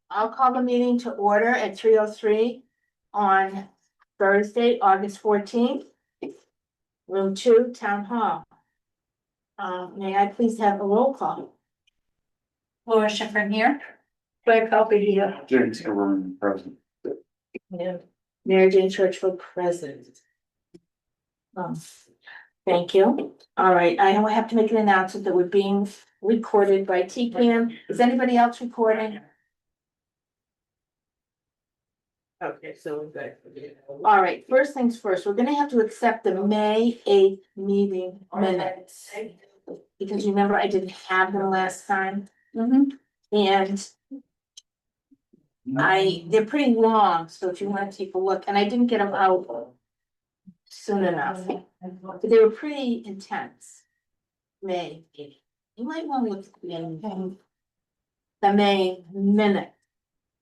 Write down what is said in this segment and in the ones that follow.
I'll call the meeting to order at 3:03 on Thursday, August 14th. Room 2, Town Hall. May I please have a roll call? Laura Schifrin here. Claire Culper here. James Cameron, present. Mary Jane Churchville present. Thank you. All right, I have to make an announcement that we're being recorded by TCAM. Is anybody else recording? Okay, so we're good. All right, first things first, we're gonna have to accept the May 8th meeting minutes. Because remember, I didn't have them last time. And they're pretty long, so if you wanna take a look, and I didn't get them out soon enough. But they were pretty intense. May 8th. You might wanna look at the May minute.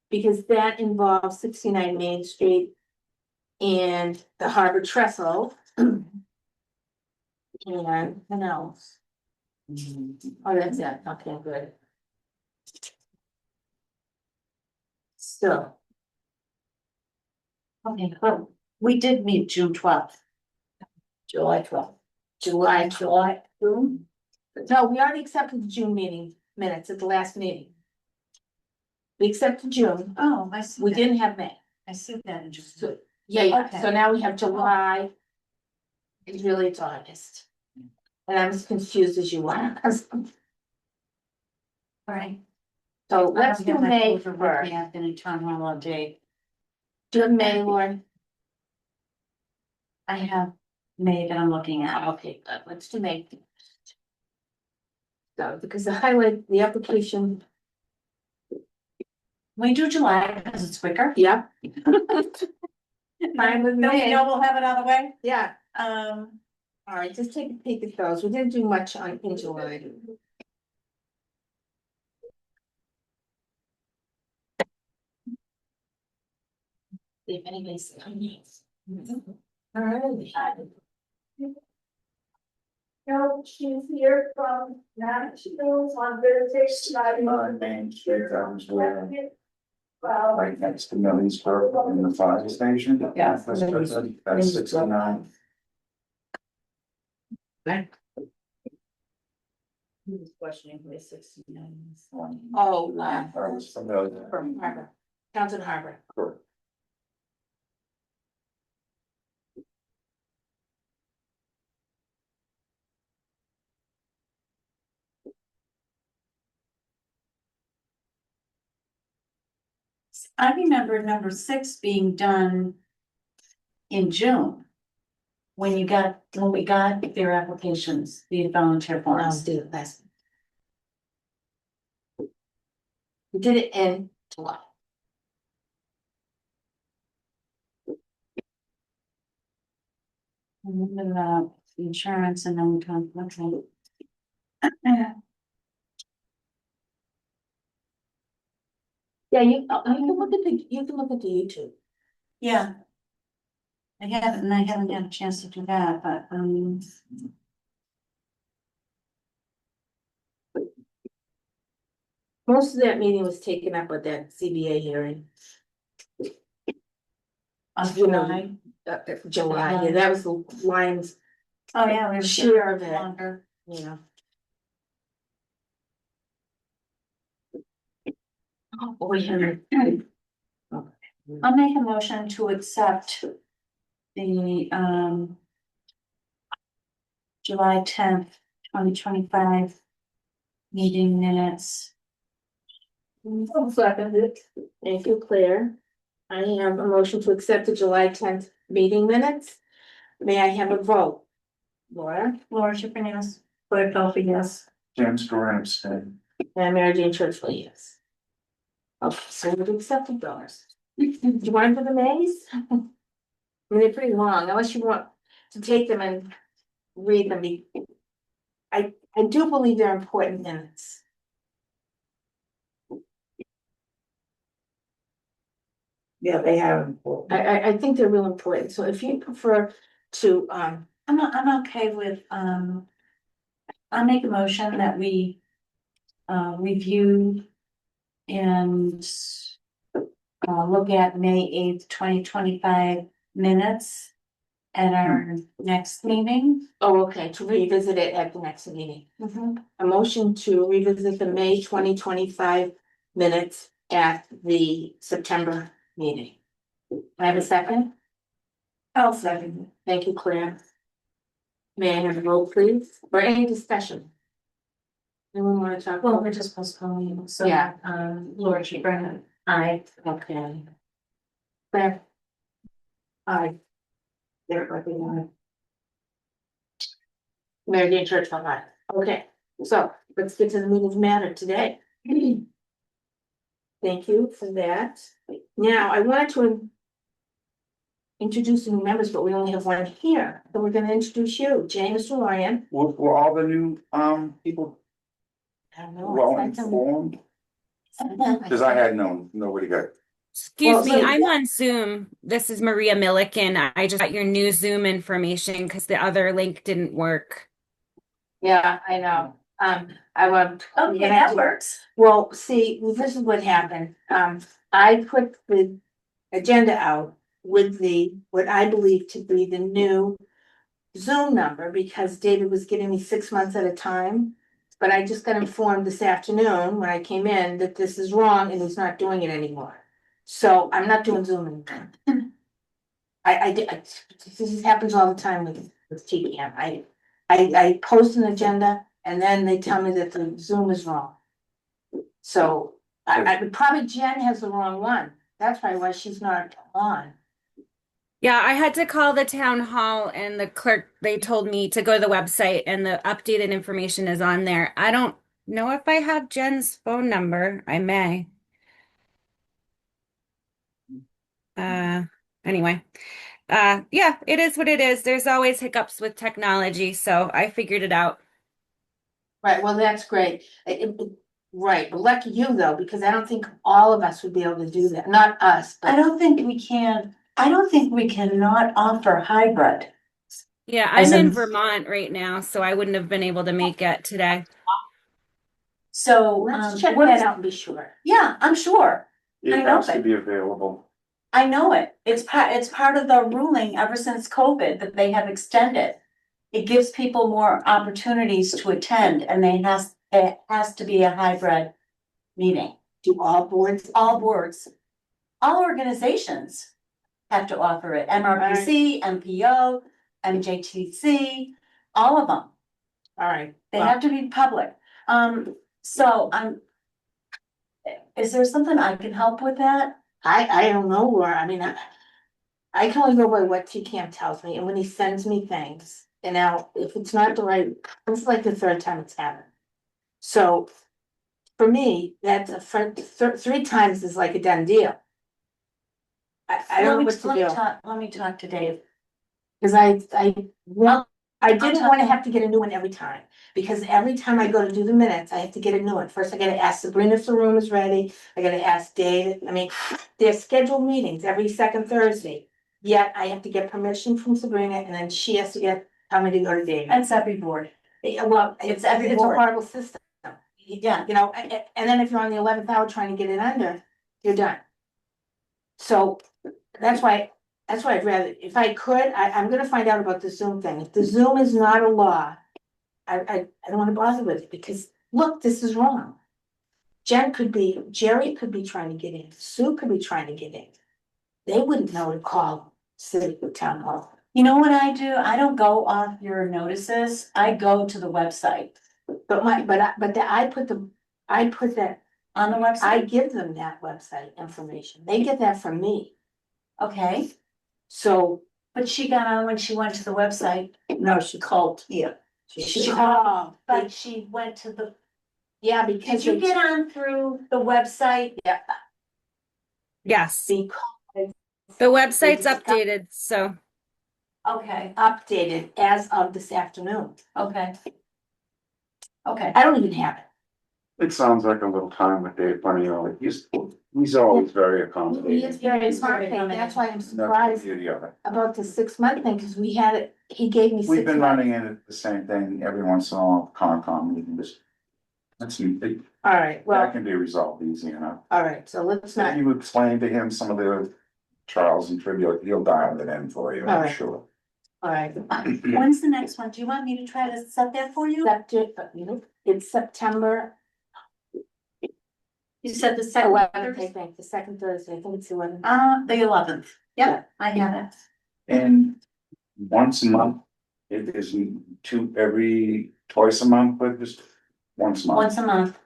Because that involves 69 Main Street and the Harbor Trestle. And what else? Oh, that's it, okay, good. So. Okay, well, we did meet June 12th. July 12th. July. No, we already accepted the June meeting minutes at the last meeting. We accepted June, Oh, I see. we that. didn't have May. I see that in June. So, yeah, Okay. so now we have July. It's really it's August. And I'm as confused as you are. All right. So let's do May For first. I've been in town hall all day. Do you have May, Lauren? I have May that I'm looking at. Okay, good. Let's do May. So, because the highlight, the application, We do July because it's quicker. yeah. Fine with Then we me. know we'll have it out of the way. Yeah, Um, all right, just take a peek at those. We didn't do much on in July. If anybody's coming. All right. No, she's here from Nashville on Thursday night. On Main Street, that was where, Well, right next to Millie's Park in the fire station. Yeah. That's 69. who's questioning who is 69? Oh, That was familiar. from Harbor, Townsend Harbor. Correct. I remember number 6 being done in June. When we got their applications, the volunteer Let's forms. do it last. We did it in July. And then, the insurance and then we come, okay. Yeah, you can look at the YouTube. Yeah. I haven't had a chance to do that, but, Most of that meeting was taken up with that CBA hearing. on You know, July. July, yeah, that was the lion's Oh, yeah, we were share of it, longer. you know. Oh, we have. I'll make a motion to accept the, July 10th, 2025 meeting minutes. I'll second it. Thank you, Claire. I have a motion to accept the July 10th meeting minutes. May I have a vote? Laura? Laura Schifrin, yes. Claire Pelfrey, yes. James Cameron, abstain. And Mary Jane Churchville, yes. Okay, so we've accepted those. Do you want to do the Mays? I mean, they're pretty long, unless you want to take them and read them. I do believe they're important minutes. yeah, they have. I think they're real important, so if you prefer to, I'm okay with, I'll make a motion that we review and look at May 8th, 2025 minutes at our next meeting. Oh, okay, to revisit it at the next meeting. A motion to revisit the May 2025 minutes at the September meeting. I have a second? I'll second. Thank you, Claire. May I have a vote, please, or any discussion? Anyone want to talk? Well, about we're it? just postponing, so, Yeah. Laura Brennan, aye. Okay. Claire? Aye. Everybody, aye. Mary Jane Church, aye. Okay, so let's get to the meeting of matter today. Thank you for that. Now, I wanted to introduce new members, but we only have one here, so we're gonna introduce you, James Ryan. Were all the new, people I don't know. well it's not informed? coming- Cause I had nobody got, Excuse Well, me, so- I'm on Zoom. This is Maria Milliken. I just got your new Zoom information because the other link didn't work. Yeah, I know, I want. Okay, that works. Well, see, this is what happened, I put the agenda out with what I believe to be the new Zoom number, because David was giving me 6 months at a time. But I just got informed this afternoon when I came in that this is wrong and he's not doing it anymore. So I'm not doing Zoom anymore. This happens all the time with TPM, I post an agenda and then they tell me that the Zoom is wrong. So I would probably Jen has the wrong one. That's probably why she's not on. Yeah, I had to call the town hall and the clerk, they told me to go to the website and the updated information is on there. I don't know if I have Jen's phone number. I may. Anyway. Yeah, it is what it is. There's always hiccups with technology, so I figured it out. Right, well, that's great. Right, but lucky you though, because I don't think all of us would be able to do that, not us, I but. don't think we can, I don't think we cannot offer hybrid. Yeah, As I'm in in- Vermont right now, so I wouldn't have been able to make it today. So, Let's check what that is- out and be sure. Yeah, I'm sure. I it know has to that. be available. I know it. It's part of the ruling ever since COVID that they have extended. It gives people more opportunities to attend and it has to be a hybrid meeting. Do all boards, All boards, all organizations have to offer it. MRPC, MPO, MJTC, all of them. all right. They well, have to be public. So is there something I can help with that? I don't know where, I mean, I can only go by what TCAM tells me, and when he sends me things, and now, if it's not the right, it's like the third time it's happened. So, for me, that's three times is like a done deal. I don't know what to do, Let me talk to Dave. cause I didn't wanna have to get a new one every time, because every time I go to do the minutes, I have to get a new one. First, I gotta ask Sabrina if the room is ready, I gotta ask David, I mean, they're scheduled meetings every second Thursday. Yet I have to get permission from Sabrina, and then she has to tell me to go to David. It's every board. Well, It's it's every a board. horrible system. Yeah. You know, and then if you're on the 11th hour trying to get it under, you're done. So that's why I'd rather, if I could, I'm gonna find out about the Zoom thing. If the Zoom is not a law, I don't wanna bother with it, because look, this is wrong. Jerry could be trying to get in, Sue could be trying to get in. They wouldn't know to call city or town hall. You know what I do? I don't go off your notices. I go to the website. But I put that, On the I website? give them that website information. They get that from me. Okay, So, but she got on when she went to the website. no, she called. Yeah. She called, But she went to the, yeah, did because you get on through the website? Yeah, Yes, because the website's It's got- updated, so Okay, updated as of this afternoon. okay. Okay, I don't even have it. It sounds like a little time with Dave Funny, he's always very He accommodating. is very smart, that's why I'm That's the surprised beauty of it. about the 6 month thing, because we had it, he gave me 6 months. We've been running into the same thing every once in a while, Concom meetings. That's, all right, That well, can be resolved easy enough. all right, so let's If not, you explain to him some of the trials and tribute, he'll dial it in for you, I'm Alright. sure. all right. When's the next one? Do you want me to try to set that for you? It's September You said the second. 11th, I think, the second Thursday, I think it's 11th. The 11th. Yep, I have it. And once a month, it isn't twice a month, but just once a month. Once a month.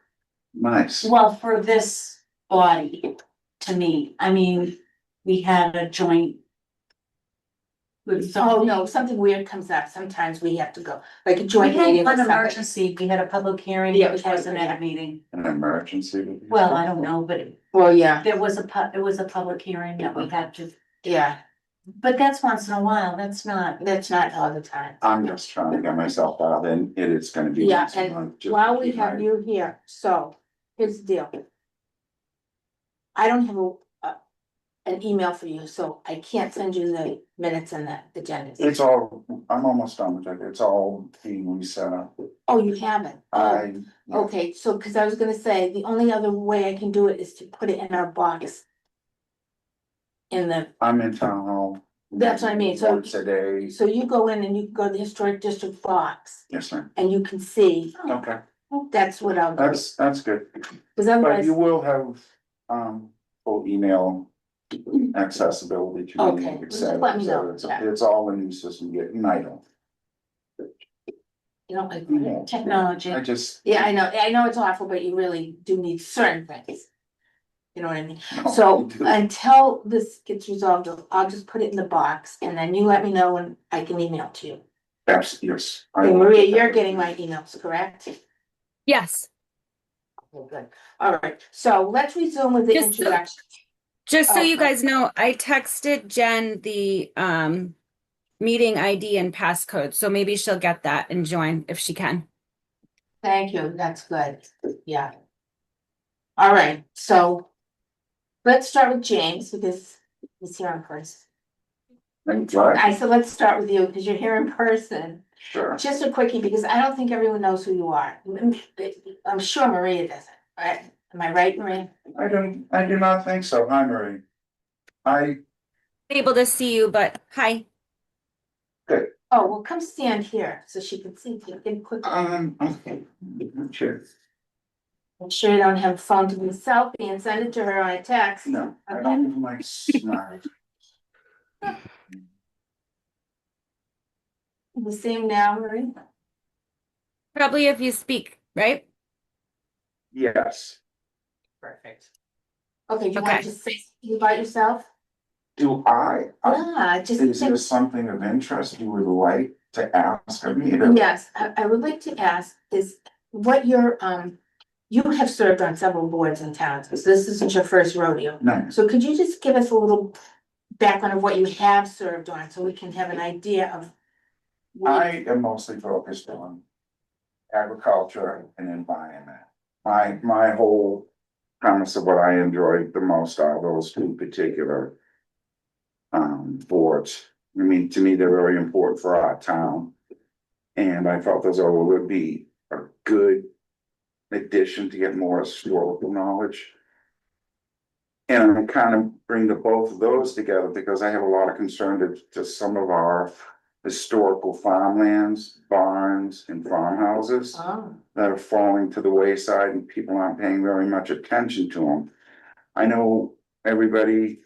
Nice. Well, for this body, to me, I mean, we had a joint. With Oh, no, something weird comes up, sometimes we have to go, like a We joint had meeting or an something. emergency, we had a public hearing, Yeah, which we had- wasn't at yeah. a meeting. An emergency. Well, I don't know, but Well, yeah, there was it was a public hearing that we had to, yeah, but that's once in a while, that's not. that's not all the time. I'm just trying to get myself dialed in, it is gonna be. Yeah, once a and month, just to while we keep have my- you here, so, here's the deal. I don't have an email for you, so I can't send you the minutes and the agendas. It's all, I'm almost done with it, it's all being reset up. Oh, you haven't? Oh, okay, so, cause I was gonna say, the only other way I can do it is to put it in our box. In the, I'm in town hall. That's what I mean, so- Once a day, so you go in and you can go to the historic district box, yes, ma'am, and you can see, okay, that's what I'll do. that's good, Cause but otherwise, you will have, full email accessibility to me, Okay, et just cetera, let me et cetera. know, It's- yeah. It's all in the system, and I don't. you know, like, Yeah. Technology. I just. yeah, I know it's awful, but you really do need certain things. You know what I mean? No, So I do. until this gets resolved, I'll just put it in the box and then you let me know when I can email to you. Yes. I Okay, will Maria, get that. you're getting my emails, correct? Yes. Okay, good. All right, so let's resume with the Just so- introduction. Just so Oh, you okay. guys know, I texted Jen the meeting ID and passcode, so maybe she'll get that and join if she can. Thank you, that's good, yeah. All right, so let's start with James because he's here in person. Thank God. I said, let's start with you because you're here in person. Sure. Just a quickie, because I don't think everyone knows who you are. I'm sure Maria doesn't, right? Am I right, Maria? I do not think so. Hi, Marie. Able to see you, but hi. Oh, well, come stand here so she can see you. Get quick. Okay. Sure. Make sure you don't have a phone to be a selfie and send it to her on a text. No, I don't even like smart. The same now, Marie? Probably if you speak, right? Yes. Perfect. Okay, do you want Okay. to just say something about yourself? Do I? Yeah, just. Is there something of interest you would like to ask of me? Yes, I would like to ask is what your, you have served on several boards in towns, so this isn't your first rodeo. No, So could you just give us a little background of what you have served on, so we can have an idea of? I am mostly focused on agriculture and environment. My whole premise of what I enjoy the most are those two particular boards. I mean, to me, they're very important for our town. And I felt as though it would be a good addition to get more historical knowledge. And I kind of bring the both of those together because I have a lot of concern to some of our historical farmlands, barns and farmhouses Oh, that are falling to the wayside and people aren't paying very much attention to them. I know everybody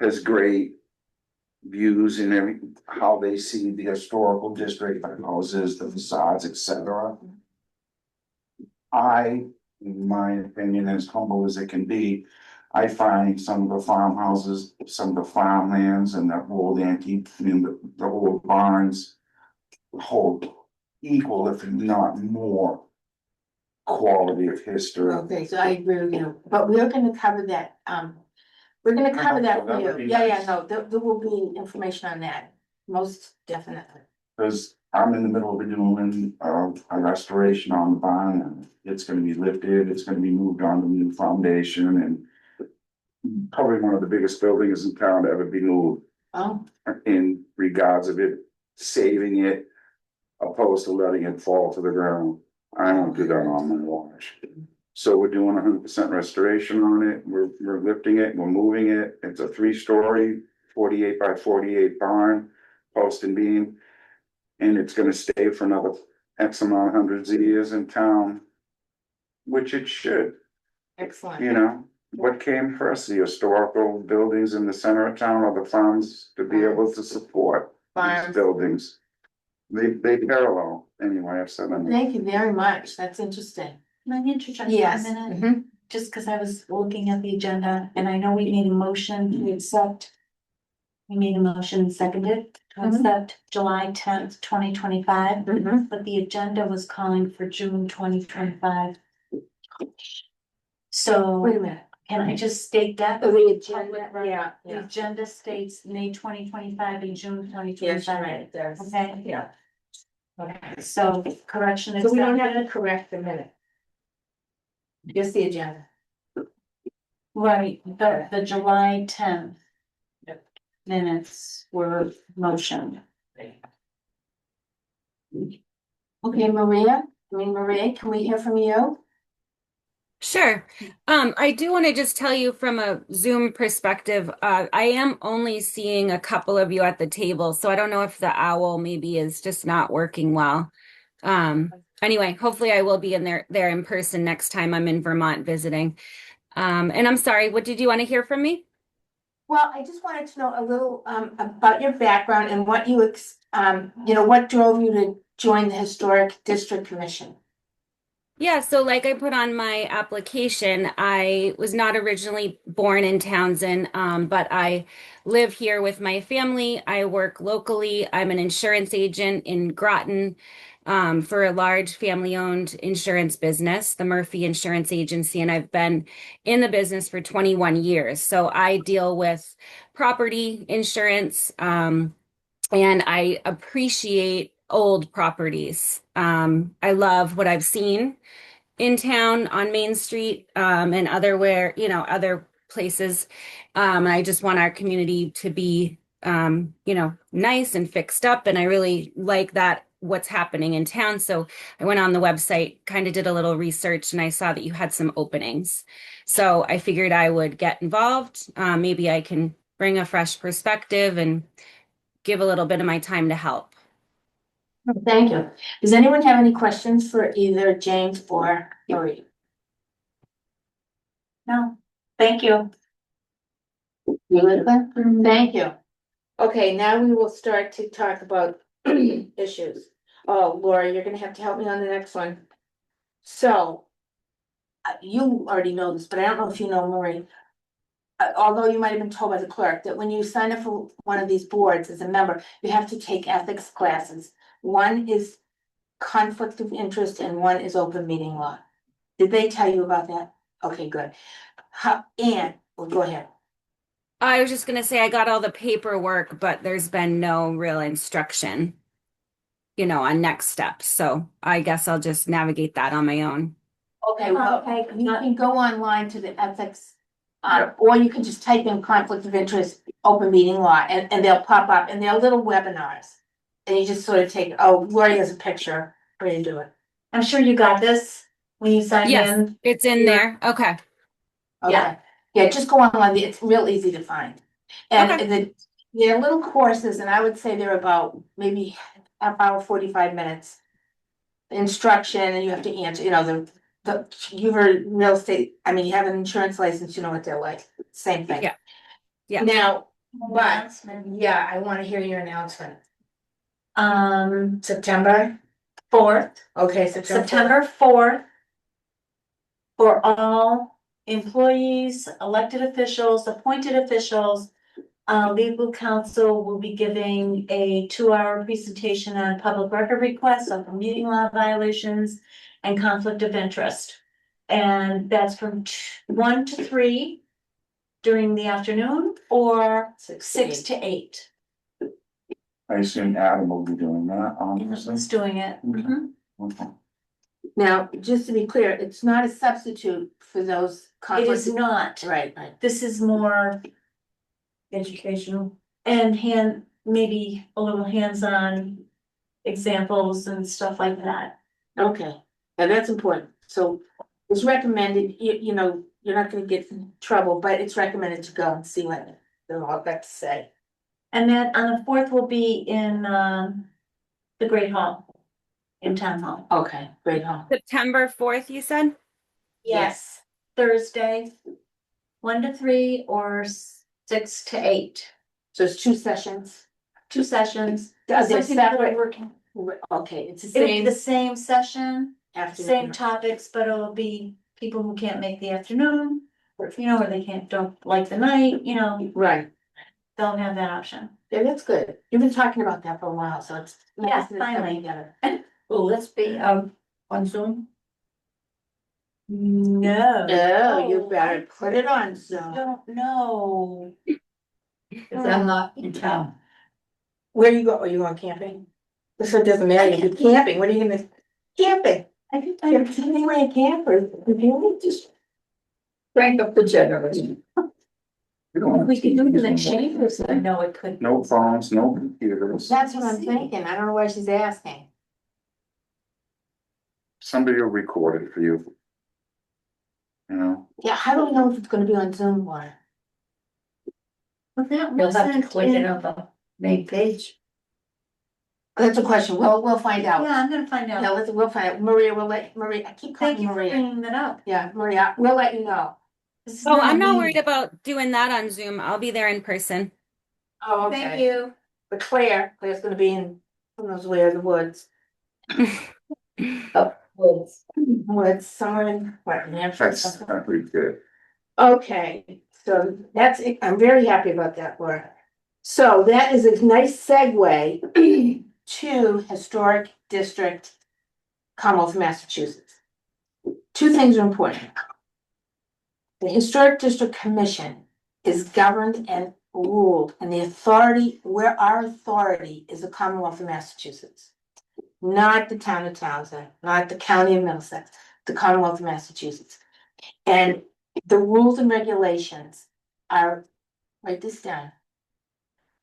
has great views in how they see the historical district, the houses, the facades, etc. In my opinion, as humble as it can be, I find some of the farmhouses, some of the farmlands and the old antique, the old barns hold equal, if not more, quality of history. okay, so I agree with you, but we're gonna cover that, we're gonna cover that for That you. would be Yeah, nice. no, there will be information on that, most definitely. Cause I'm in the middle of doing a restoration on the barn and it's gonna be lifted, it's gonna be moved on to a new foundation and. Probably one of the biggest buildings in town to ever be moved Oh, in regards of it saving it. Opposed to letting it fall to the ground. I won't do that on my watch. So we're doing 100% restoration on it, we're lifting it, we're moving it, it's a 3-story, 48 by 48 barn, post and beam. And it's gonna stay for another X amount, hundreds of years in town. Which it should, Excellent. you know, what came first, the historical buildings in the center of town or the farms to be able to support these Farms. buildings? They parallel, anyway, I've said them. Thank you very much. That's interesting. Can I interject for a Yes. minute? Mhm. Just because I was looking at the agenda and I know we made a motion to accept. We made a motion and seconded to Mhm. accept July 10th, 2025, Mhm. but the agenda was calling for June 2025. So Wait a minute. can I just state that? Oh, the agenda, yeah, The yeah. agenda states May 2025 and June twenty Yes, you're twenty-five. right, there's. Okay. Yeah. Okay. So correction So we don't have to accepted. correct the minute. Just the agenda. Right, the July 10th. Minutes were motioned. Okay, Maria, can we hear from you? Sure. I do want to just tell you from a Zoom perspective, I am only seeing a couple of you at the table, so I don't know if the owl maybe is just not working well. Anyway, hopefully I will be there in person next time I'm in Vermont visiting. And I'm sorry, what did you want to hear from me? Well, I just wanted to know a little about your background and what what drove you to join the Historic District Commission. Yeah, so like I put on my application, I was not originally born in Townsend, but I live here with my family. I work locally. I'm an insurance agent in Groton, for a large family-owned insurance business, the Murphy Insurance Agency, and I've been in the business for 21 years. So I deal with property insurance, and I appreciate old properties. I love what I've seen in town on Main Street, and other places. I just want our community to be, nice and fixed up. And I really like that what's happening in town. So I went on the website, kind of did a little research, and I saw that you had some openings. So I figured I would get involved. Maybe I can bring a fresh perspective and give a little bit of my time to help. Thank you. Does anyone have any questions for either James or Marie? No, thank you. Thank you. Okay, now we will start to talk about issues. Oh, Laura, you're gonna have to help me on the next one. So. You already know this, but I don't know if you know, Marie. Although you might have been told by the clerk that when you sign up for one of these boards as a member, you have to take ethics classes. One is conflict of interest and one is open meeting law. Did they tell you about that? Okay, good. Go ahead. I was just going to say I got all the paperwork, but there's been no real instruction, on next steps. So I guess I'll just navigate that on my own. Okay, well, Okay. you can go online to the ethics, Yeah. or you can just type in conflict of interest, open meeting law, and they'll pop up, and they're little webinars. And you just sort of Lori has a picture where you do it. I'm sure you got this when you signed Yes. in. It's in there. Okay. Yeah. Okay, yeah, just go online, it's real easy to find. And they're little courses, and I would say they're about maybe half hour, 45 minutes. Instruction, and you have to answer, you've heard real estate, you have an insurance license, you know what they're like, same thing. Yeah. Yeah. Now, but, yeah, I wanna hear your announcement. September 4th, Okay, September 4th. For all employees, elected officials, appointed officials, legal counsel will be giving a 2-hour presentation on public record requests, open meeting law violations, and conflict of interest. And that's from 1 to 3 during the afternoon or 6 to 8. I assume Adam will be doing that, obviously. Who's doing it? Mhm. Okay. Now, just to be clear, it's not a substitute for those It conflicts. is not. Right. This is more educational and maybe a little hands-on examples and stuff like that. Okay, now that's important, so It's recommended, you know, you're not gonna get in trouble, but it's recommended to go and see what they're all got to say. And then on the fourth will be in, the Great Hall. In Town Hall. Okay, great, huh? September 4th, you said? Yes, Thursday, 1 to 3 or 6 to 8. So it's 2 sessions. 2 sessions. Are they Some people are separate? working. Okay, it's the It'll be same the same session, afternoon. same topics, but it'll be people who can't make the afternoon. Or, you know, or they don't like the night, you know, Right, they'll have that option. yeah, that's good. You've been talking about that for a while, so it's. Yeah, nice that it's coming finally. together. Will this be, on Zoom? No. No, you better put it on I Zoom. don't know. Cause I'm not in town. Where you go? Are you going camping? This one doesn't matter, you're camping, what are you gonna, camping? I think You're anyway a camper, you just. Crank up the generator. We don't- we could do it in the chambers. I know it could. No phones, no computers. That's what I'm thinking, I don't know why she's asking. Somebody will record it for you. You know, Yeah, how do we know if it's gonna be on Zoom or? But that You'll have to wasn't click it in. on the main page. That's a question, we'll find out. Yeah, I'm gonna find Yeah, out. we'll find out, Maria, I keep Thank calling you for Maria. bringing that up. Yeah, Maria, we'll let you know. This is Oh, I'm a not meeting. worried about doing that on Zoom. I'll be there in person. Oh, Thank you. But Claire's gonna be in, who knows where, the woods. Woods, somewhere in, what, New Hampshire or that's something? pretty good. Okay, so that's, I'm very happy about that, Laura. So that is a nice segue to Historic District Commonwealth of Massachusetts. 2 things are important. The Historic District Commission is governed and ruled, and the authority, where our authority is the Commonwealth of Massachusetts. Not the town of Townsend, not the county of Middlesex, the Commonwealth of Massachusetts. And the rules and regulations are, write this down.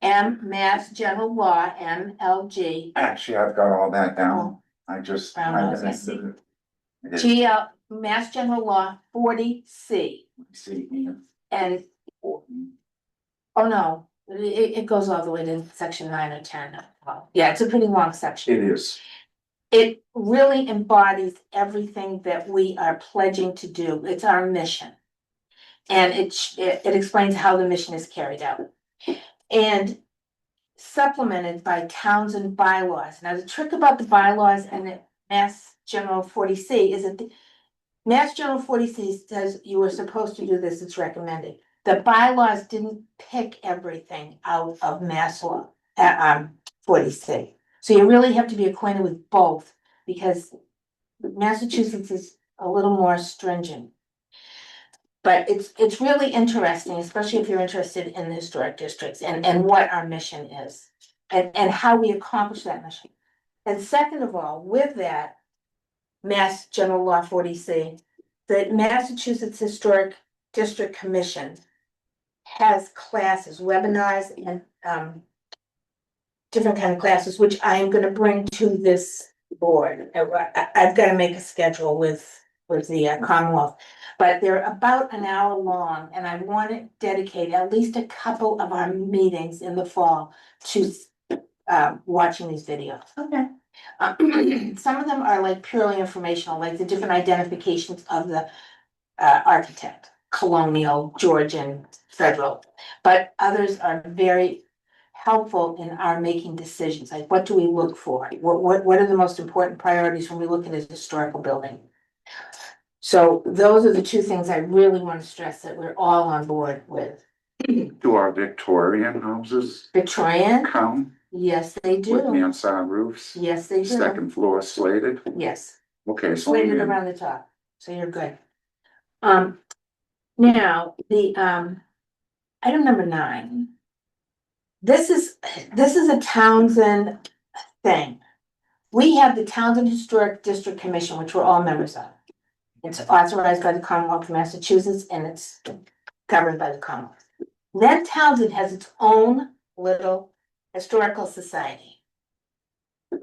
Mass General Law, MLG, Actually, I've got all that down. I just. Brown I- nose, I see. It is. GL, Mass General Law 40C, See, here. and, oh no, it goes all the way to section 9 or 10. Yeah, it's a pretty long section. It is. It really embodies everything that we are pledging to do. It's our mission. And it explains how the mission is carried out. And supplemented by towns and bylaws. Now, the trick about the bylaws and the Mass General 40C is that the Mass General 40C says you were supposed to do this, it's recommended. The bylaws didn't pick everything out of Mass Law, 40C. So you really have to be acquainted with both, because Massachusetts is a little more stringent. But it's really interesting, especially if you're interested in the historic districts and what our mission is. And how we accomplish that mission. And second of all, with that, Mass General Law 40C, the Massachusetts Historic District Commission has classes, webinars and different kind of classes, which I am gonna bring to this board. I've gotta make a schedule with the Commonwealth. But they're about an hour long, and I want to dedicate at least a couple of our meetings in the fall to watching these videos. Okay. Some of them are like purely informational, like the different identifications of the architect, colonial, Georgian, federal. But others are very helpful in our making decisions, like what do we look for? What are the most important priorities when we look at a historical building? So those are the 2 things I really want to stress that we're all on board with. Do our Victorian houses Victorian, count yes, they with do. mansard roofs? Yes, they do. Second floor slated? Yes, Okay, so. slated around the top, so you're good. Now, the item number 9. This is a Townsend thing. We have the Townsend Historic District Commission, which we're all members of. It's authorized by the Commonwealth of Massachusetts and it's governed by the Commonwealth. Then Townsend has its own little historical society.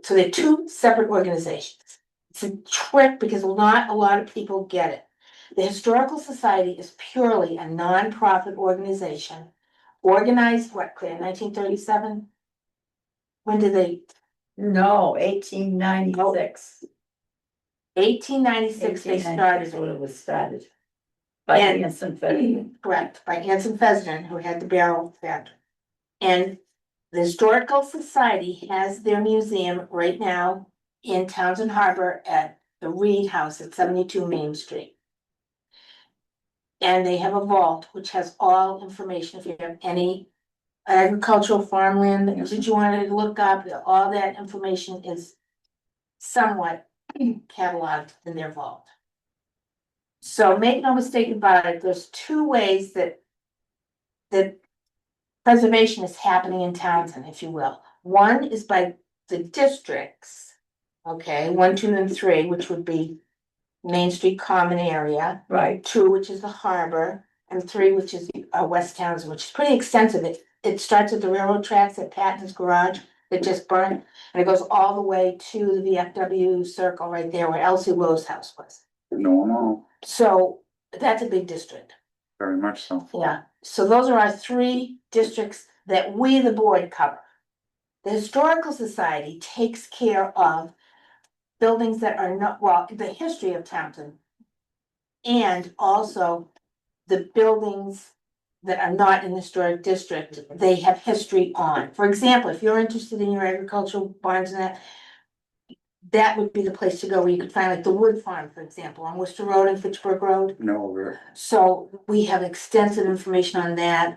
So they're 2 separate organizations. It's a trick because not a lot of people get it. The Historical Society is purely a nonprofit organization, organized, what, Claire, 1937? When did they, No, 1896. 1896 they started When it. it was started. By And- Anson Fenton. Correct, by Anson Fessenden, who had the barrel factory. And the Historical Society has their museum right now in Townsend Harbor at the Reed House at 72 Main Street. And they have a vault which has all information, if you have any agricultural farmland that you wanted to look up, all that information is somewhat cataloged in their vault. So make no mistake about it, there's two ways that preservation is happening in Townsend, if you will. One is by the districts, okay, 1, 2, and 3, which would be Main Street Common Area. Right. 2, which is the harbor, and 3, which is West Townsend, which is pretty extensive. It starts at the railroad tracks at Patton's Garage that just burned, and it goes all the way to the VFW circle right there where Elsie Lowe's house was. No, So that's a big district. very much so. Yeah, so those are our 3 districts that we, the board, cover. The Historical Society takes care of buildings that are not, well, the history of Townsend. And also the buildings that are not in the historic district, they have history on. For example, if you're interested in your agricultural barns and that would be the place to go where you could find like the Wood Farm, for example, on Worcester Road and Fitchburg Road. No, we're, So we have extensive information on that,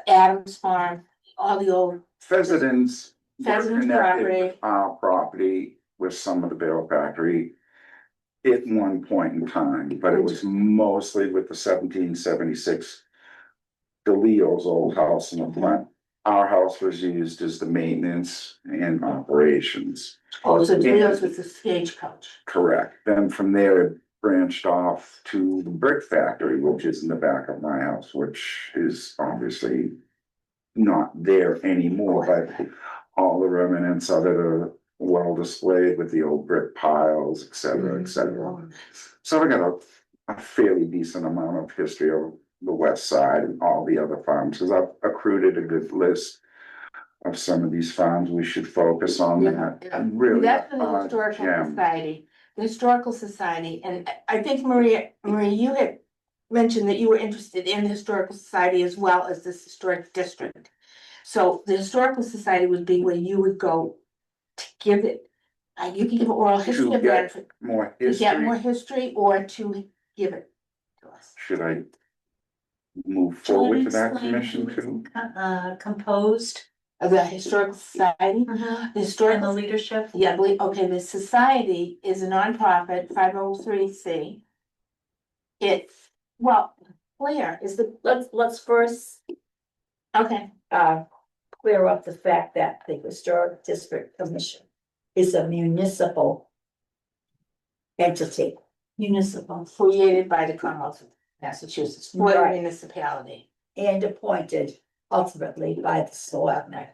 Adams Farm, all the old Pheasants were Pheasants connected property. with our property with some of the barrel factory at one point in time, but it was mostly with the 1776 the Leo's old house in the front. Our house was used as the maintenance and operations. Oh, so Dale's was the stagecoach. Correct. Then from there, it branched off to the brick factory, which is in the back of my house, which is obviously not there anymore, but all the remnants of it are well displayed with the old brick piles, et cetera, et cetera. So I got a fairly decent amount of history of the west side and all the other farms, because I've accrued a good list of some of these farms we should focus on that. Really, That's for the Historical gem. Society, the Historical Society, and I think Maria, you had mentioned that you were interested in the Historical Society as well as this historic district. So the Historical Society would be where you would go to give it, you can give oral history To of get that, more to get more history, history or to give it to us. should I move Do you wanna forward to that explain commission who too? it's, composed Of the Historical Society, the and the Historical, leadership? yeah, I believe, okay, the society is a nonprofit, 503C. It's, well, Claire is the, Let's first, okay, clear up the fact that the Historic District Commission is a municipal entity. Municipal. created by the Commonwealth of Massachusetts for the Right. municipality. And appointed ultimately by the selectmen.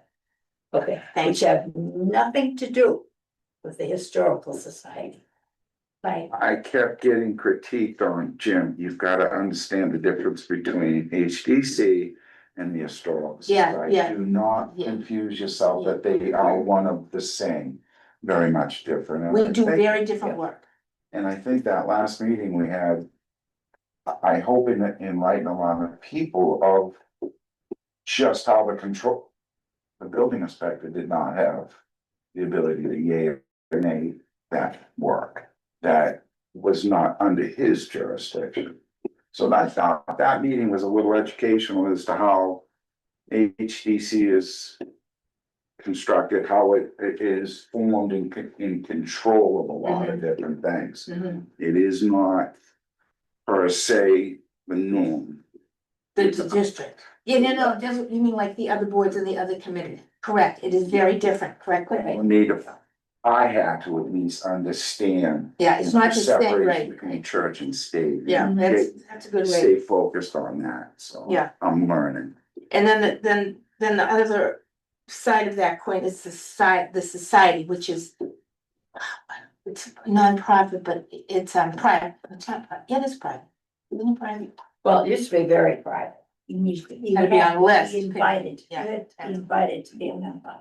Okay, Thank which have nothing to do with the Historical Society. Right. I kept getting critiqued on, Jim, you've gotta understand the difference between HDC and the Historical Yeah, Society. yeah. Do not Yeah. confuse yourself that they are one of the same, very much different. And We I do think- very different work. And I think that last meeting we had, I hope it enlightened a lot of people of just how the building inspector did not have the ability to yay or nay that work. That was not under his jurisdiction. So I thought that meeting was a little educational as to how HDC is constructed, how it is formed in control of a lot of different things. It is not per se the norm. The district. Yeah, no, it doesn't, you mean like the other boards and the other committees? Correct, it is very different, correct? I had to at least understand. Yeah, it's not the the same, separation right? Between church and state. Yeah, that's a good way. Stay focused on that, so. Yeah. I'm learning. And then the other side of that coin is the society, which is It's non-profit, but it's private, it's not, yeah, it is private. Isn't it private? Well, it used to be very private. You Gotta be had on to the list. be Invited, Yeah. you had to be invited to be a member.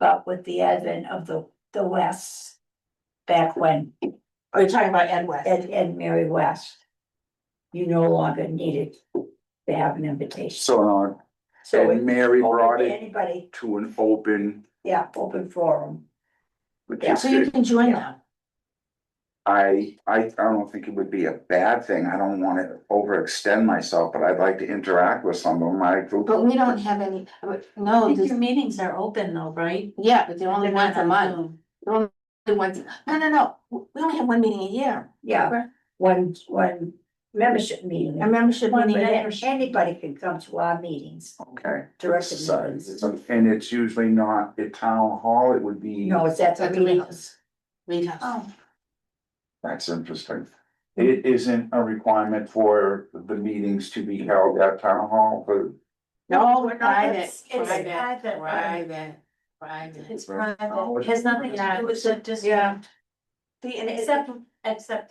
But with the advent of the West, back when Oh, you're talking about Ed West? Ed Mary West, you no longer needed to have an invitation. So, So and it- Mary open brought to it Anybody, to an open, yeah, open forum. which Yeah. is So you good. can join now. I don't think it would be a bad thing. I don't wanna overextend myself, but I'd like to interact with some of my group. But we don't have any, I no, think this, your meetings are open though, right? yeah, but they're only They're once not a on month. Zoom. They're only once, no, we only have one meeting a year. Yeah, one membership meeting. A membership One, meeting. but a year. anybody can come to our meetings, Okay. direct Society. meetings. And it's usually not at town hall, it would be. No, it's at the At the meetings. meetings. Reed House. Oh, That's interesting. It isn't a requirement for the meetings to be held at town hall, but. No, It's private, it's private, private. private. It's Oh, private, it's it has nothing to private. do with the district. Yeah. See, and except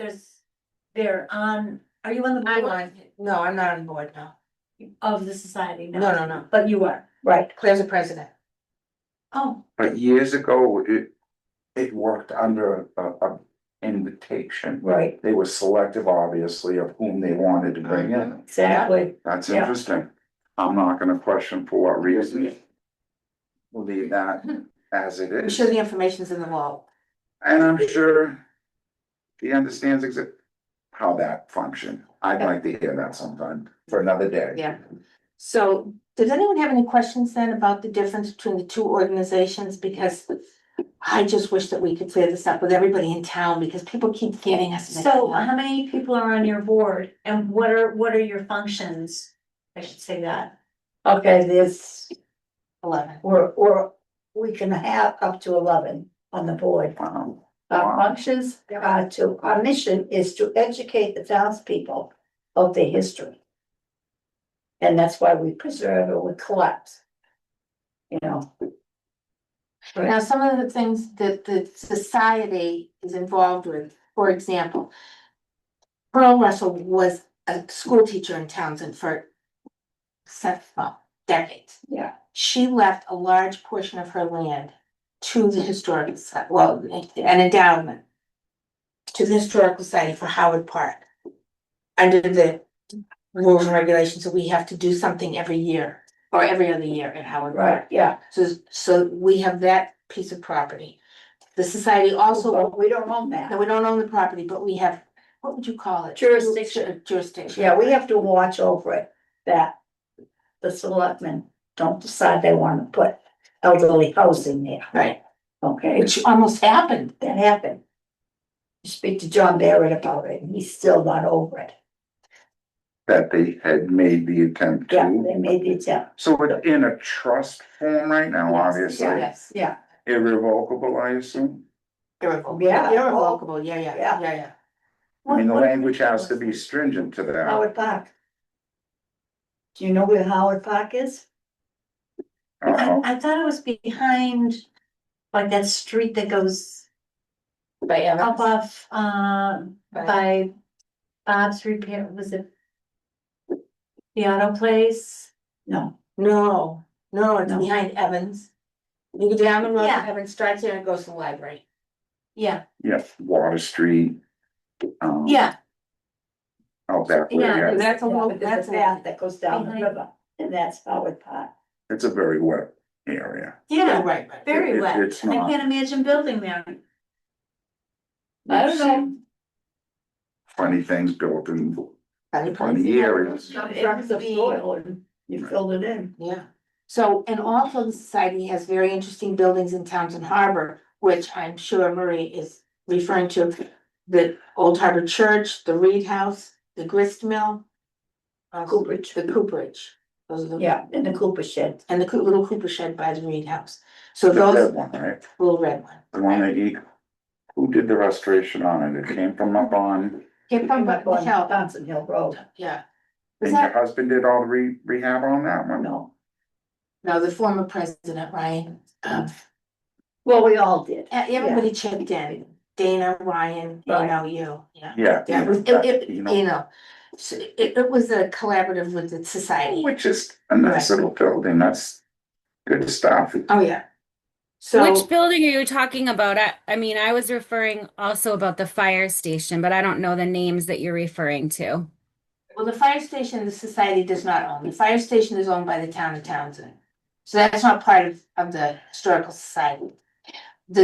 they're on, are you on the I'm board on, no, I'm not on board now. of the society? No. But you are, Right, Claire's the president. oh, But years ago, it worked under a invitation. right, They were selective, obviously, of whom they wanted to bring in. exactly. That's Yeah. interesting. I'm not gonna question for what reason. We'll leave that as it I'm is. sure the information's in the wall. And I'm sure he understands how that functioned. I'd like to hear that sometime for another day. Yeah. So, does anyone have any questions then about the difference between the two organizations? Because I just wish that we could clear this up with everybody in town, because people keep getting us. mixed so up. how many people are on your board and what are your functions? I should say that. Okay, there's, 11. we can have up to 11 on the board. Wow. Our Wow. functions are our mission is to educate the townspeople of their history. And that's why we preserve and we collect. You know. Now, some of the things that the society is involved with, for example, Pearl Russell was a school teacher in Townsend for decades. Yeah. She left a large portion of her land to the historical, an endowment to the historical society for Howard Park. Under the rules and regulations, so we have to do something every year or every other year at Howard Park. Right, yeah. So we have that piece of property. The society also, So we don't own no, that. we don't own the property, but we have, what would you call it? Jurisdiction. Jurisdiction. Yeah, we have to watch over it, that the selectmen don't decide they want to put elderly housing there, Right, okay? which almost happened. That happened. You speak to John Barrett about it, and he's still not over it. That they had made the attempt Yeah, to. they made the attempt. So it's in a trust form right now, Yes, obviously. Yes, Yeah, Irrevocable, I assume. irrevocable, Yeah. irrevocable, yeah. Yeah. I mean, the What- language has to be stringent to that. Howard Park. Do you know where Howard Park is? I thought it was behind, like that street that goes By up Evans. off, by Bob's Repair, was it? The auto place? No, No, it's No. behind Evans. You go down the road, Yeah. Evans starts there and goes to the library. Yeah, Yeah, Water Street. yeah, Out that way, Yeah, yeah. That's a yeah, little, but there's that's a path that goes down the Behind- river, and that's Howard Park. It's a very wet area. yeah, right. very It- wet. it's I not. can't imagine building there. I don't We've know. seen Funny things built in Funny funny places. areas. Some It trucks would of be- soil and you filled it in. Yeah, so, and also the society has very interesting buildings in Townsend Harbor, which I'm sure Marie is referring to. The Old Harbor Church, the Reed House, the grist mill. Cooperage. The Cooperage. Those are the. Yeah, in the Cooper shed. And the little Cooper shed by the Reed House. So The those, red one, right? little red one. The one that who did the restoration on it? It came from up on, Came from Up on the hill, Thompson Hill Road. yeah. and Is your that, husband did all the rehab on that one? No, no, the former president, Ryan, well, we all did. everybody chipped in. Dana, Ryan, Right. AMLU, yeah. Yeah. Yeah, it was, You know, you know, so it was a collaborative with the society. which is a nice Right. little building, that's good stuff. Oh, yeah. Which So, building are you talking about? I mean, I was referring also about the fire station, but I don't know the names that you're referring to. well, the fire station, the society does not own. The fire station is owned by the town of Townsend. So that's not part of the historical society. The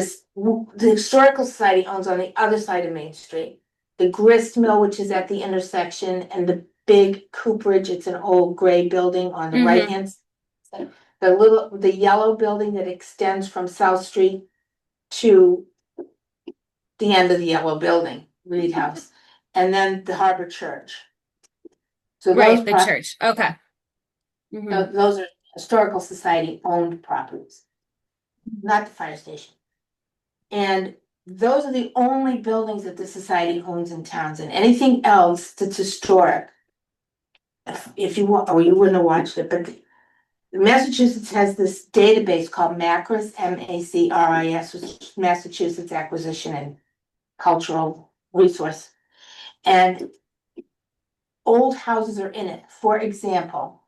historical society owns on the other side of Main Street. The grist mill, which is at the intersection, and the big cooperage, it's an old gray building on the Mhm. right hand. The yellow building that extends from South Street to the end of the yellow building, Reed House, and then the Harbor Church. So Right, those the church. Okay. Mhm. those are historical society owned properties, not the fire station. And those are the only buildings that the society owns in Townsend. Anything else that's historic. If you want, or you wouldn't have watched it, but Massachusetts has this database called MACRIS, MACRIS, which is Massachusetts Acquisition and Cultural Resource. And old houses are in it. For example,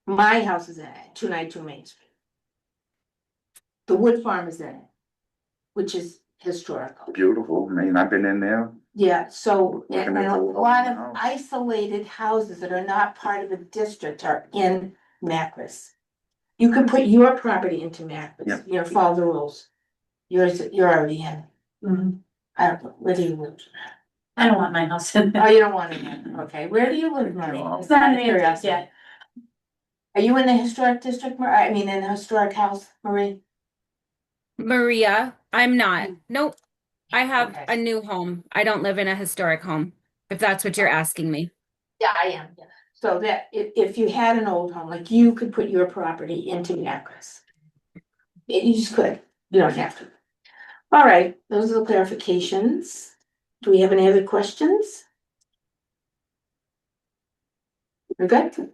my house is in it, 292 Main Street. The Wood Farm is in it, which is historical. Beautiful, I mean, I've been in there, Yeah, so, Looking and at a the lot of house. isolated houses that are not part of a district are in Macris. You can put your property into Macris, Yeah. you know, follow the rules. You're already in, Mhm. I don't know, where do you live? I don't want my house in Oh, there. you don't want it in, okay, where do you live, Marie? No. It's not an Curiosity. interest yet. Are you in the historic district, I mean, in the historic house, Marie? Maria, I'm not. Nope. I have Okay. a new home. I don't live in a historic home, if that's what you're asking me. Yeah, I am, yeah. So that if you had an old home, like you could put your property into Macris. You just could, you don't have to. All right, those are the clarifications. Do we have any other questions? We're good?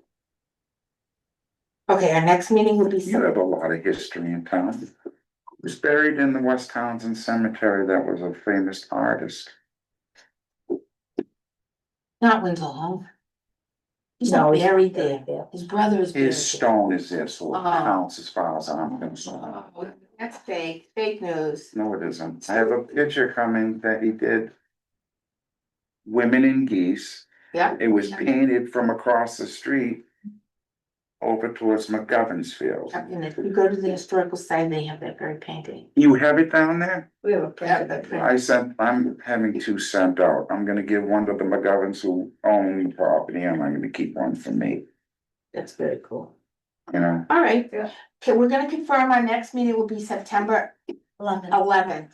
Okay, our next meeting will be. you have a lot of history in town. Was buried in the West Townsend Cemetery, that was a famous artist. Not Winslow Home. He's No, not he's buried buried there. there. His brother is buried His there. stone is there, so it Oh. counts as far as I'm concerned. Oh, that's fake news. No, it isn't. I have a picture coming that he did. Women in Geese. Yeah. It was painted from across the street. Over towards McGovern's Field. And if you go to the historical site, they have that very painting. You have it down there? We have a printed I'm having two sent out. I'm gonna give one to the McGoverns who own the property, and I'm gonna keep one for me, That's very cool. you know? All right. Yeah. Okay, we're gonna confirm our next meeting will be September 11th.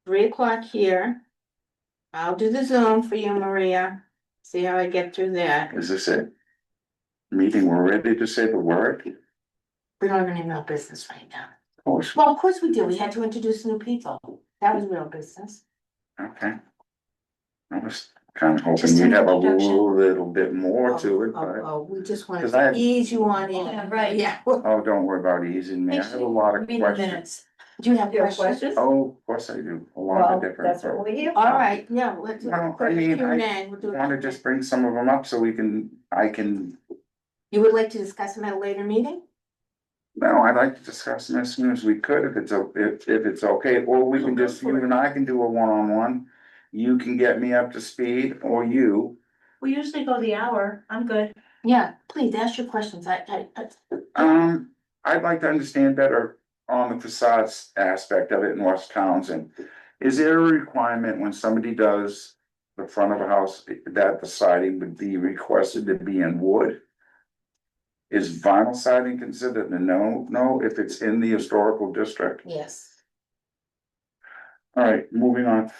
3 o'clock here. I'll do the Zoom for you, Maria. See how I get through that. Is this it? Meeting, we're ready to say the word? We don't have any real business right now. Of course, Well, of course we do. We had to introduce new people. That was real business. okay. I was kind of Just hoping an we'd have a introduction. little bit more to it, Oh, but, oh, we just wanted 'Cause I- to ease you on in. Yeah, right. Yeah. oh, don't worry about easing me. I have a lot of Read the questions. minutes. Do you have Do you have questions? questions? Oh, of course I do, a lot Well, of different. that's what we're here for. All right, yeah, let's do Well, a quick I mean, Q&A. We'll do I wanna just bring some of them up so I can, You would like to discuss them at a later meeting? no, I'd like to discuss them as soon as we could, if it's okay, or we can just, you and I can do a one-on-one. You can get me up to speed, or you, We usually go the hour. I'm good. Yeah, please ask your questions. I'd like to understand better on the facades aspect of it in West Townsend. Is there a requirement when somebody does the front of a house, that the siding would be requested to be in wood? Is vinyl siding considered a no, if it's in the historical district? Yes. Alright, moving on.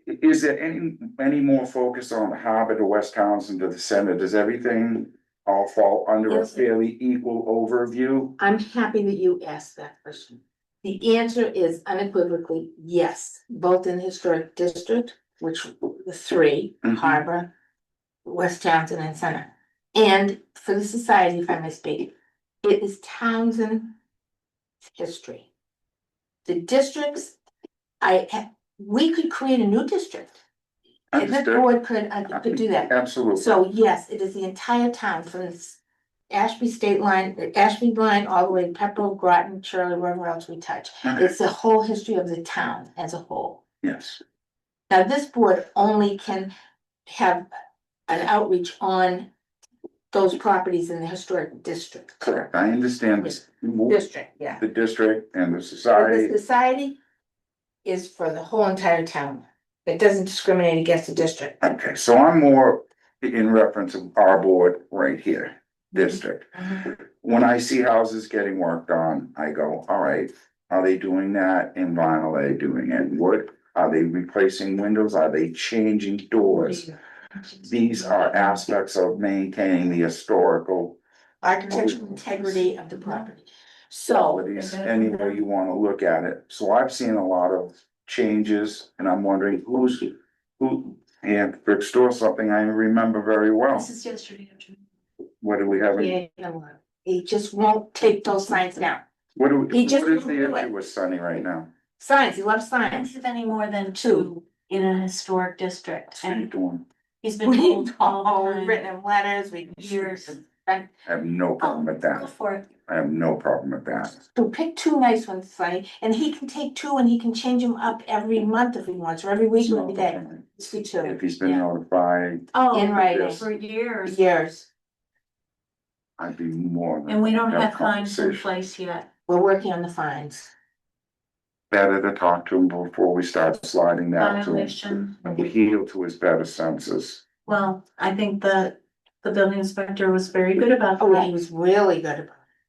Is there any more focus on the harbor to West Townsend to the center? Does everything all fall under a Yes. fairly equal overview? I'm happy that you asked that question. The answer is unequivocally yes, both in the historic district, which the three, Mhm. Harbor, West Townsend and Center. And for the society, if I may speak, it is Townsend history. The districts we could create a new district. And this Understood. board could do that. Absolutely. So yes, it is the entire town from this Ashby state line, the Ashby line, all the way to Pepperell, Groton, Shirley, wherever else we touch. Okay. It's the whole history of the town as a whole. Yes, Now, this board only can have an outreach on those properties in the historic district. correct. I understand this. District, yeah. The district and the The society. society is for the whole entire town. It doesn't discriminate against the district. Okay, so I'm more in reference of our board right here, district. When I see houses getting worked on, I go, all right, are they doing that in vinyl? Are they doing it in wood? Are they replacing windows? Are they changing doors? These are aspects of maintaining the historical Architectural integrity of the property. So, qualities, any way you wanna look at it. So I've seen a lot of changes and I'm wondering who, and brick store, something I remember very well. This is yesterday afternoon. What do we have? yeah, he just won't take those signs down. What He just is won't the do it. issue with Sunny right now? Signs, he loves I don't signs. have any more than two in a historic district, What are you and doing? he's been We told all all the time. written in letters, we Years. I have no problem with Go that. for it. I have no problem with that. So pick two nice ones, Sonny, and he can take two and he can change them up every month if he wants, or every week or every day. Let's do two. If he's been Yeah. notified, Oh, In writing. for years, Years. I'd be more than. and we don't that have fines in conversation. place yet. We're working on the fines. Better to talk to him before we start sliding that to him. Violation. And heal to his better senses. Well, I think the building inspector was very good about Oh, yeah, he that. was really good about it.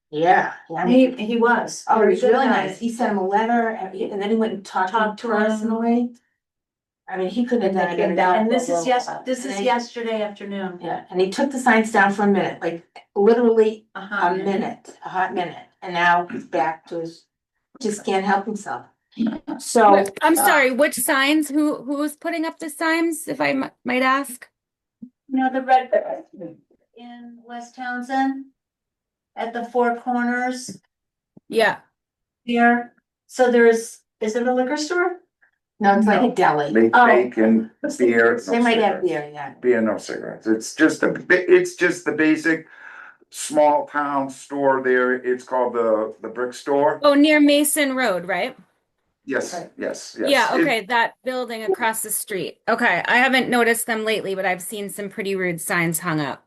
Yeah. yeah. He was. Oh, he very was good really about nice. it. He sent him a letter and then he went and talked Talked to to him him. personally. I mean, he couldn't have done And it. they came better. down. And this is And they- yesterday afternoon. Yeah, and he took the signs down for a minute, like literally Uh-huh. a minute, a hot minute, and now he's back to his, just can't help himself. So. I'm sorry, which signs? Who's putting up the signs, if I might ask? You know, the red in West Townsend? At the four corners Yeah. here, so is it a liquor store? No, it's like a deli. They Oh. bake and beer. They no might have cigarettes. beer, yeah. Beer, no cigarettes. It's just the basic small town store there. It's called the brick store. Oh, near Mason Road, right? Yes, yes, yes. Yeah, It- okay, that building across the street. Okay, I haven't noticed them lately, but I've seen some pretty rude signs hung up.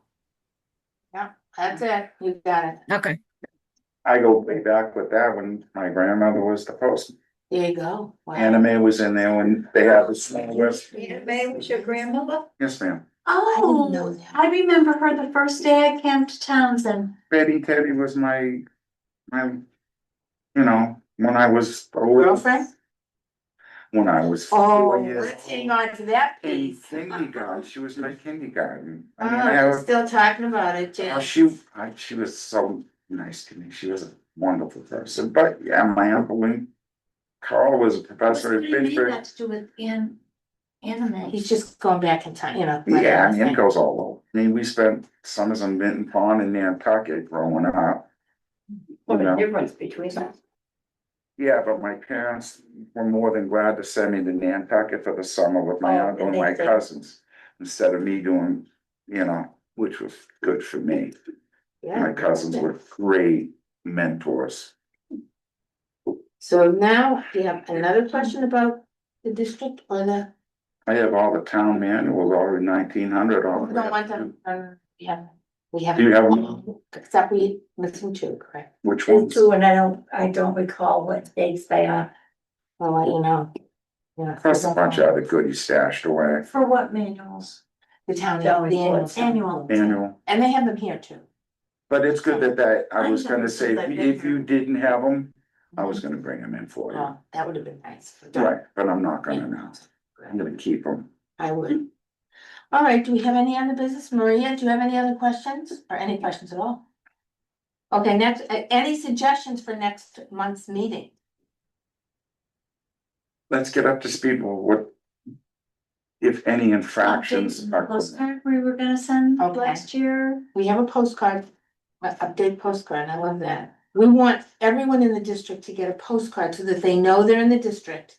Yeah, that's it, you got it. Okay. I go way back with that when my grandmother was the post. There you go. Wow. Anime was in there when they had the small list. May was your grandmother? Yes, ma'am. I didn't know Oh, that. I remember her the first day I came to Townsend. Betty Teddy was my, when I was. a little- Girlfriend? When I was Oh, 4 years. let's hang on to that In piece. kindergarten, she was my kindergarten. I mean, I Oh, have, still talking about it, Jen. she was so nice to me. She was a wonderful person, but yeah, my uncle and Carl was a professor What at do you mean Pittsburgh. that to do with anime? He's just going back in time, Yeah, I mean, it goes all over. I mean, we spent summers on Vinton Pond in Nantucket growing up. What You a know? difference between them. Yeah, but my parents were more than glad to send me to Nantucket for the summer with my Oh, uncle and and my they- cousins. Instead of me doing, which was good for me. My cousins were great mentors. So now, do you have another question about the district or the? I have all the town manuals already 1900 all We the don't way want up to- them, we have. Do you have them? Except we missing two, correct? Which There's ones? two, and I don't recall what dates they are. I'll let you know. Yeah. Plus a bunch of other goodies stashed away. For what manuals? The town, Town the reports. annual. Annual. And they have them here too. But it's good that I was I gonna never say, said that if you before. didn't have them, I was gonna bring them in for you. Oh, that would have been nice. Right, but I'm not gonna now. I'm gonna keep them. I would. All right, do we have any other business? Maria, do you have any other questions or any questions at all? Okay, next, any suggestions for next month's meeting? Let's get up to speed with what, if any infractions Updates, are. postcard we were gonna send Okay. last year. We have a postcard, an update postcard, I love that. We want everyone in the district to get a postcard so that they know they're in the district.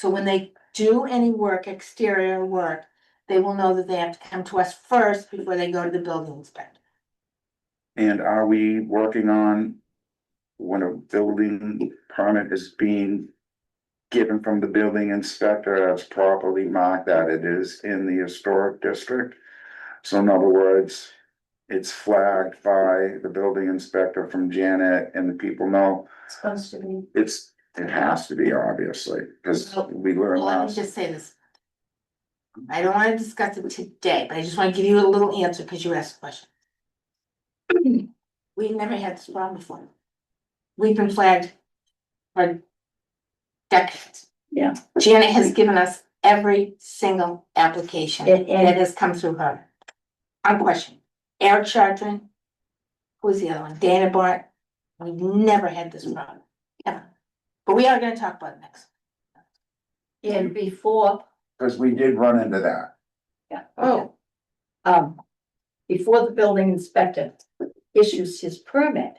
So when they do any work, exterior work, they will know that they have to come to us first before they go to the building inspector. And are we working on when a building permit is being given from the building inspector as properly marked that it is in the historic district? So in other words, it's flagged by the building inspector from Janet and the people know It's supposed to be. it has to be obviously, because we learned Well, let me last. just say this. I don't wanna discuss it today, but I just wanna give you a little answer, cause you asked a question. We've never had this problem before. We've been flagged for decades. Yeah. Janet has given us every single application And- that has come through her. Unquestioned. Eric Chartrand. Who's the other one? Dana Bart. We've never had this problem, ever. But we are gonna talk about it next. And before, Because we did run into that. yeah. Oh, Before the building inspector issues his permit,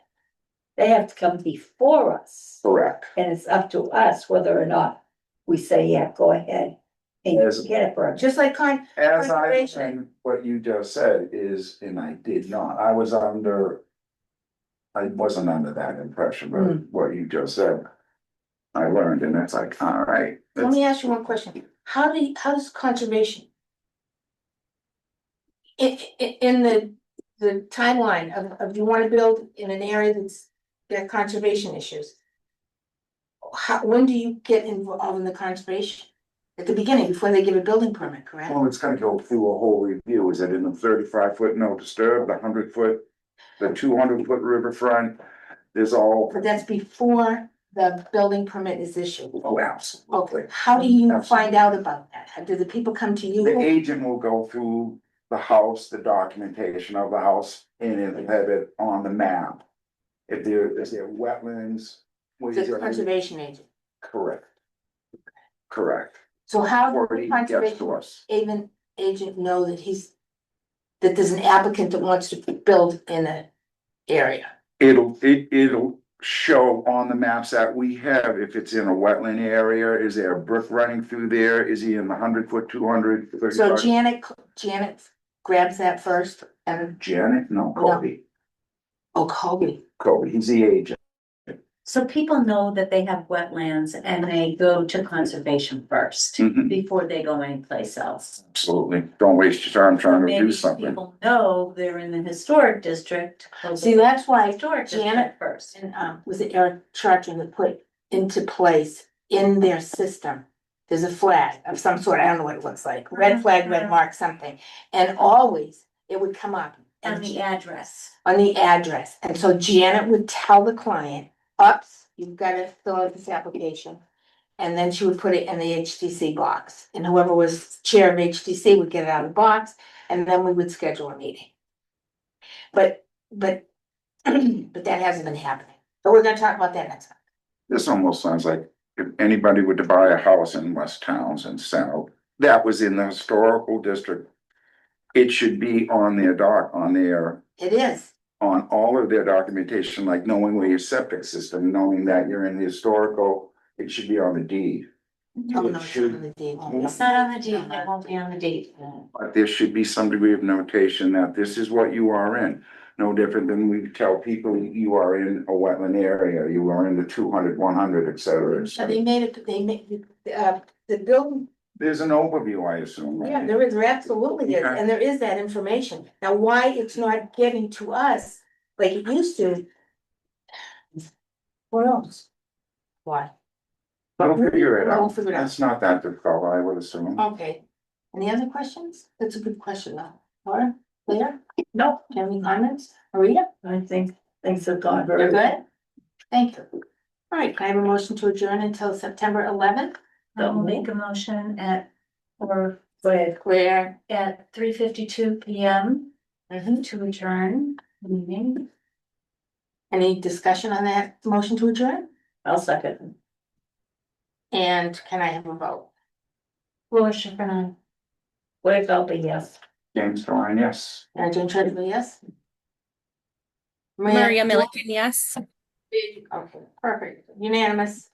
they have to come before us. Correct. And it's up to us whether or not we say, yeah, go ahead and Yes. get a permit. just like As I, Conservation. and what you just said is, and I did not, I wasn't under that impression, but what you just said. I learned, and it's like, all right. let me ask you one question. How does conservation? In the timeline of you wanna build in an area that's got conservation issues. When do you get involved in the conservation? At the beginning, before they give a building permit, correct? Well, it's gonna go through a whole review, is it in the 35-foot no disturb, the 100-foot, the 200-foot riverfront? There's all, But that's before the building permit is issued. oh, absolutely. Okay, how do you Absolutely. find out about that? Do the people come to The you? agent will go through the house, the documentation of the house, and it'll have it on the map. If there wetlands. where The you're- conservation agent. Correct. Correct. So how Before does he the gets conservation to us. agent know that that there's an applicant that wants to build in an area? It'll show on the maps that we have, if it's in a wetland area, is there a brook running through there? Is he in the 100-foot, 200, So 35? Janet grabs that first and, Janet? No, Kobe. oh, Colby. Kobe, he's the agent. So people know that they have wetlands and they go to conservation first Mhm. before they go anyplace else. Absolutely. Don't waste your time trying to Maybe do something. people know they're in the historic district. they'll See, go to that's why the Historic Janet district first. and, was it Eric Chartrand that put into place in their system? There's a flag of some sort, I don't know what it looks like, red flag, red mark, something, and always it would come up. On And the address. on the address, and so Janet would tell the client, ups, you've gotta fill out this application. And then she would put it in the HTC box, and whoever was chair of HTC would get it out of the box, and then we would schedule a meeting. But, but that hasn't been happening, but we're gonna talk about that next time. This almost sounds like if anybody were to buy a house in West Townsend South, that was in the historical district. It should be on their It is, on all of their documentation, like knowing where your septic system, knowing that you're in the historical, it should be on the deed. oh no, it's not on the deed. It's not on the deed, it won't be on the deed. But there should be some degree of notation that this is what you are in. No different than we tell people you are in a wetland area, you are in the 200, 100, et cetera. So they made it, the building, There's an overview, I assume. yeah, there absolutely is, Okay. and there is that information. Now, why it's not getting to us like it used to? Who knows? Why? We'll figure it We'll out. figure it out. It's not that difficult, I would assume. Okay, any other questions? That's a good question though. Laura, Leah, No, do you have any comments? Maria, I think things have gone very you're well. good? Thank you. All right, can I have a motion to adjourn until September 11th? I'll make a motion Go ahead. Where? at 3:52 PM Mhm. to adjourn the meeting. Any discussion on that motion to adjourn? I'll second. And can I have a vote? Laura Schiffern, Where's I'll yes. James Ryan, yes. Jane Treadwell, yes? Maria Milliken, yes. Okay, perfect, unanimous.